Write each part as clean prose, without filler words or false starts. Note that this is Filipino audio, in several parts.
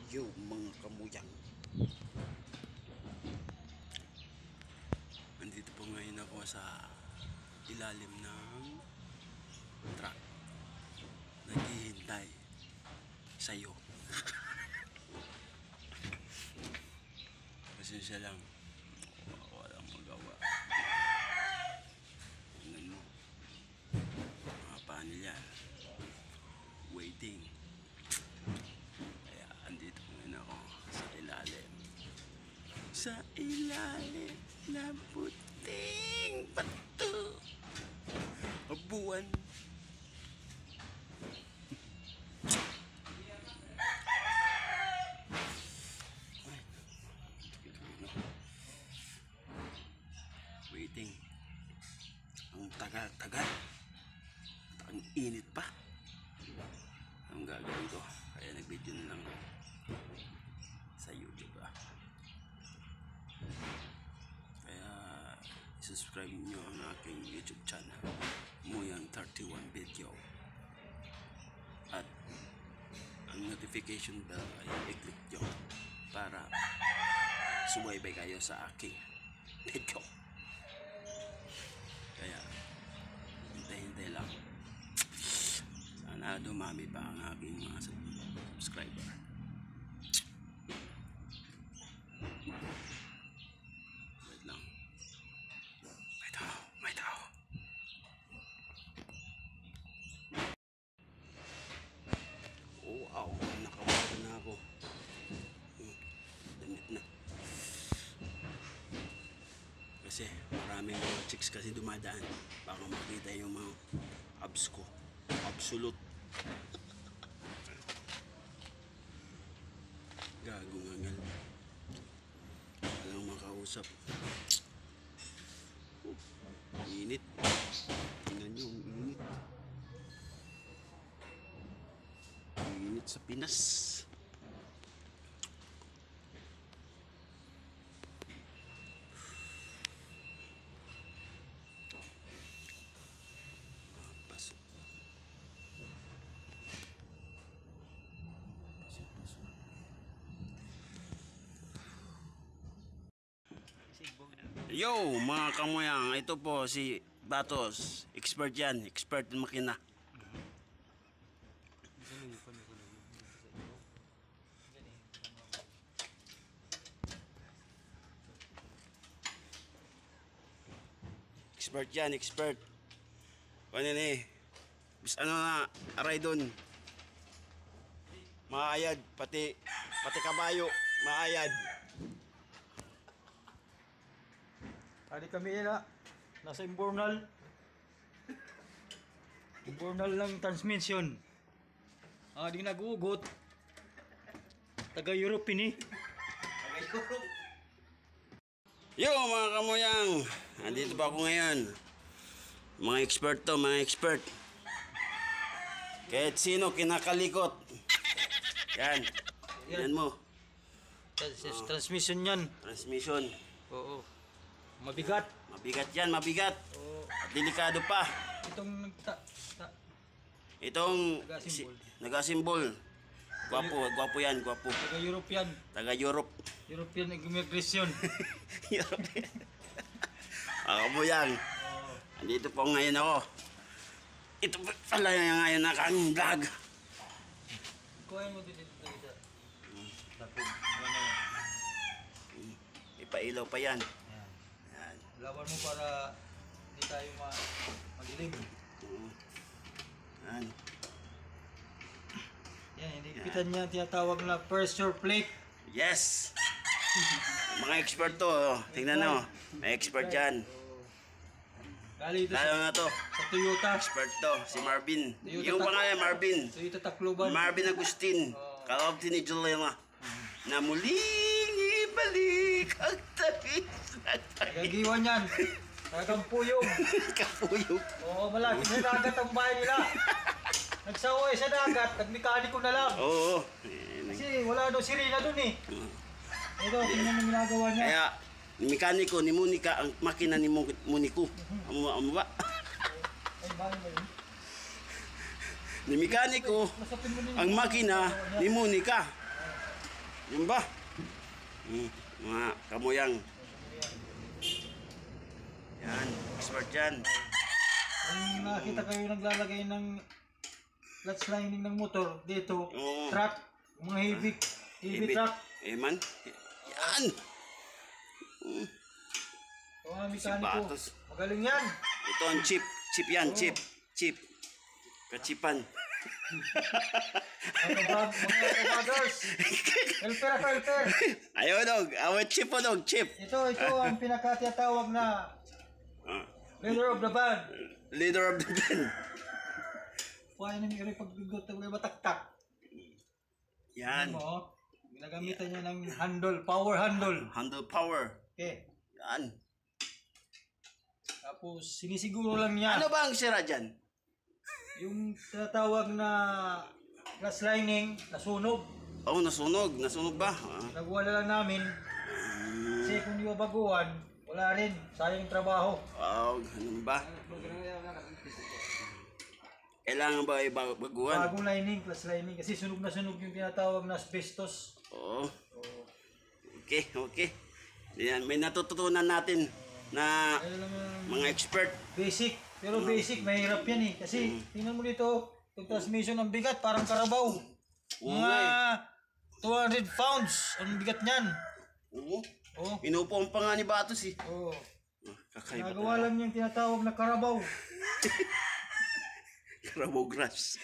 Yo mga kamuyang, andito po ngayon ako sa ilalim ng truck, naghihintay sa'yo. Pasensya lang, walang magawa. Tingnan mo, mga panel yan, waiting. Kaya andito ngayon ako sa ilalim na puting bato, abuan. Waiting. Ang tagal-tagal. Ang init pa. Ang gagawin ko, kaya nag-video na lang sa YouTube Kaya subscribe nyo ang aking YouTube channel, Muyang31 Video, at ang notification bell ay i-click nyo para sumaybay kayo sa aking video. Kaya hintay-hintay lang, sana dumami pa ang aking mga subscriber. Wait lang, may tao. Wow, nakabago na ako. Damit na. Kasi maraming mga chicks kasi dumadaan. Baka makita yung mga abs ko. Absolute. Gago ngangal. Walang makausap. Init. Tingnan nyo, init. Init sa Pinas. Yo mga kamuyang, ito po si Batos, expert yan, expert ng makina. Expert yan, expert. Ano eh, bis ano na, aray dun. Maayad, pati kabayo, maayad. Hari kami na nasa imbornal ng transmission. Di nagugot. Taga Europe ini. Yo mga kamuyang, andito pa ako ngayon. Mga expert to, mga expert. Kahit sino kinakalikot. Yan. Yan mo. Transmission yan. Transmission. Oo. Mabigat. Mabigat yan, mabigat. Oo. At delikado pa. Itong nagasimbol. Gwapo yan, gwapo. Taga Europe yan. Taga Europe. European immigration. Europe. Ako mo yan. Andito po ngayon ako. Ito pala yung ngayon na kang vlog. Kuhain mo dito. Ipailaw pa yan. Yan. Lawan mo para hindi tayo madilim. Yan. Yan, hinipitan niya tinatawag na pressure plate. Yes! Mga expert to. Tingnan mo. May expert dyan. Lalo na to. Sa Toyota. Expert to. Si Marvin. Toyota Yung pangalan, Marvin. Toyota Tacloban. Marvin Agustin. Kalabti ni Juliana. Na muling ibalik ang tamis. Gagiwan yan. Tagang puyog. Kapuyog. Oo, malaki sa dagat ang bahay nila. Nagsaway sa dagat, nagmekaniko na lang. Oo. Kasi wala daw sirena dun eh. Ito, tingnan mo ginagawa niya. Kaya, mekaniko ni Monica, ang makina ni Monico. Amo ba? Ay, bahay ba yun? Ni mekaniko, ang makina ni Monica. Yun ba? Mga kamuyang. Yan, expert yan. Kung nakita kayo naglalagay ng clutch lining ng motor dito, Oo. truck, mga heavy truck. Man. Yan. Mga mekaniko, Sapatos. magaling yan. Ito ang chip. Chip yan, chip. Chip. Kachipan. Mga kabagers. Helper. Ayaw dog. Awat chip o dog. Chip. Ito ang pinakatiyatawag na leader of the band. Leader of the band. Kuhain ng iri pagbigot ng mataktak. Yan. Ano mo, ginagamitan niya ng handle, power handle. Handle power. Okay. Yan. Tapos sinisiguro lang niya. Ano ba ang sira dyan? Yung tinatawag na glass lining, nasunog. Oh, nasunog. Nasunog ba? Nagwala lang namin. Kasi kung di baguhan, wala rin. Sayang yung trabaho. Oh, ganun ba? Kailangan ba baguhan? Bagong lining, glass lining. Kasi sunog na sunog yung tinatawag na asbestos. Oo. Okay. Yan, may natututunan natin na Ayun lang yung mga expert. basic. Pero basic, mahirap yan eh. Kasi tingnan mo dito, yung transmission ng bigat, parang karabaw. Mga 200 pounds ang bigat niyan. Oo. Oh. Inuupong pa nga ni Batos eh. Oh. Kakaiba Nagawa lang yung tinatawag na karabaw. Carabao grass.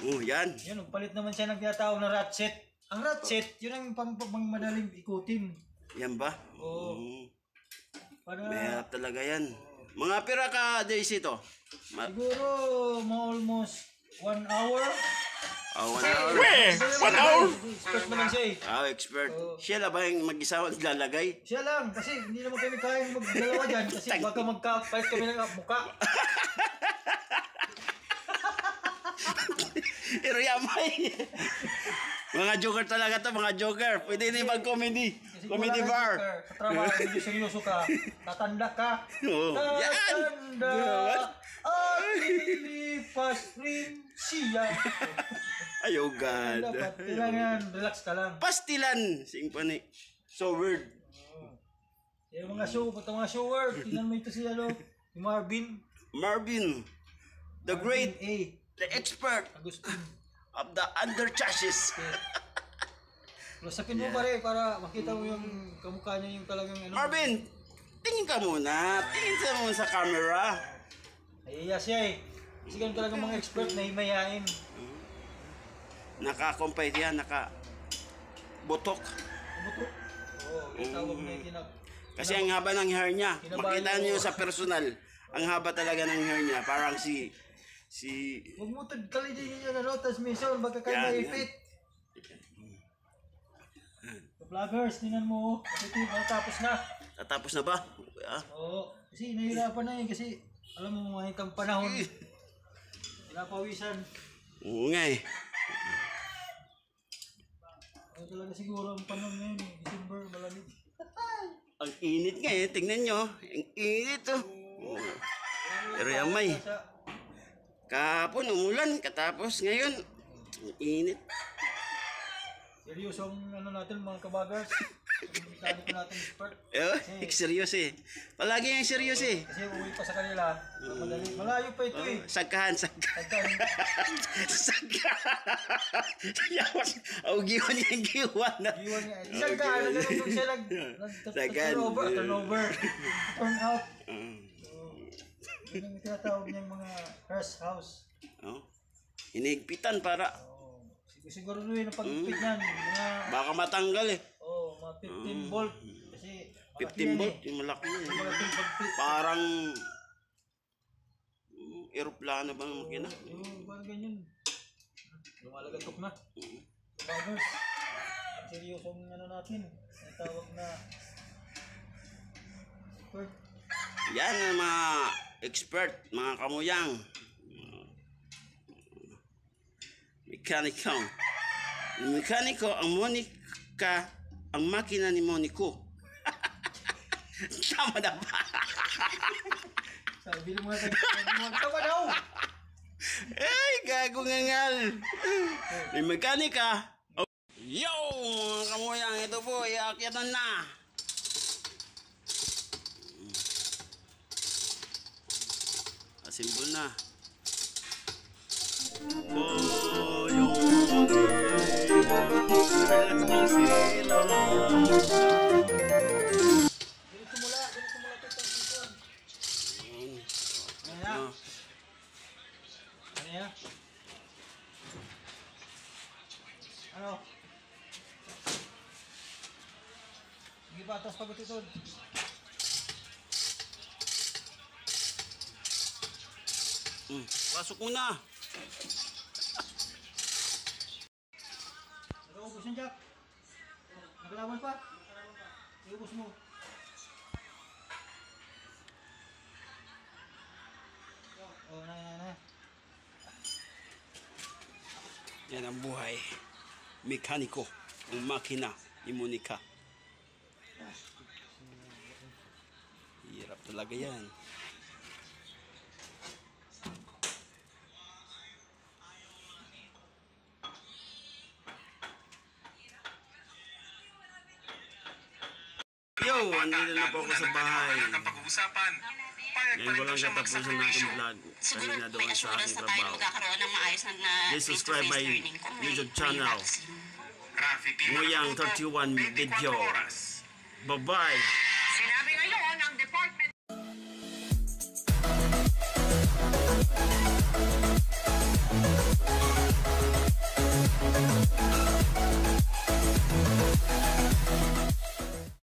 Yan. Yan, palit naman siya ng tinatawag na ratchet. Ang ratchet, yun ang pang madaling ikutin. Yan ba? Oo. Para Mahirap talaga yan. Mga pira ka days ito? siguro almost 1 hour. 1 hour. 1 hour? Expert naman siya eh. Expert. Siya lang ba yung mag-isa maglalagay? Siya lang, kasi hindi naman kami kaya magdalawa dyan kasi baka magka-fight kami ng muka. Pero yamay. Mga joker talaga to, mga joker. Pwede din mag-comedy. Kasi Comedy wala bar. kang sa trabaho, medyo seryoso ka. Tatanda ka. Oo. Yan! Tatanda. At lilipas rin siya. Ayaw God. Dapat, kailangan relax ka lang. Pastilan. Symphony. So weird. Yung mga show, pati mga shower, tingnan mo ito si ano, yung Marvin. Marvin. The great. A. The expert Agustin. of the under chassis. Lusapin mo pare para makita mo yung kamukha niya yung talagang ano. Marvin, tingin ka muna. Tingin ka muna sa camera. Nahiya siya eh. Kasi ganun talagang mga expert na himayain. Naka-compay yan, naka-botok. Umuto. Oo, yung tawag na itinag. Kasi ang haba ng hair niya. Makita niyo sa personal. Ang haba talaga ng hair niya. Parang si... Huwag mo tagkali din yung ano, transmission, baka kayo Yan, maipit. So, vloggers, tingnan mo. Ito yung tapos na. Tatapos na ba? Oo, kasi nahihirapan na yun kasi alam mo mga itang panahon. Pinapawisan. Oo nga eh. Ano talaga siguro ang panahon ngayon, December, malamig. Ang init nga eh. Tingnan nyo. Ang init oh. Pero yamay. Kahapon umulan. Katapos ngayon. Ang init. Seryoso ang ano natin mga kabagers. Ang ko natin expert. Seryoso eh. Palagi yung seryoso eh. Kasi uwi pa sa kanila. Madali. Malayo pa ito eh. Sagkahan. Sagkahan. Yawas. Giwan yung giwan. Iwan nga. Sagkahan. Nagano'n siya turnover. Turn out. Yun ang tinatawag niyang mga first house. Hinigpitan para. Siguro yun ang pag-pit niyan. Baka matanggal eh. Mga 15 volt. Kasi 15 volt, yung malaki yun. malaking pag-pit. Parang aeroplano ba ang makina? Parang ganyan. Lumalagatok na. Bagers. Seryosong ano natin. Ang tawag na expert. Yan ang mga expert, mga kamuyang. Mekaniko. Yung mekaniko, ang Monica, ang makina ni Monico. Tama na ba? Sabi mo natin, tama daw! Ay, gago ngangal. Yung mekanika. Yo! Mga kamuyang, ito po, iakyatan na. Asimbol na. Oh, yung Ganito mula to transmission. Ano na? Ano yan? Ano? Sige pa, atas pagkatitod. Pasok muna. Nag-ubos yung jack. Naglaban pa? Iubos mo. Oh, na. Yan ang buhay. Mekaniko. Ang makina ni Monica. Hirap talaga yan. Yo, andito na po ako sa bahay. Pag-uusapan. Ngayon ko lang katapusan ng aking vlog. Siguro Kanina doon may sa assurance aking na tayo trabaho. magkakaroon ng maayos na Please subscribe my face-to-face learning kung may YouTube channel. vaccine. Traffic. Nguyang 31 video. Bye-bye.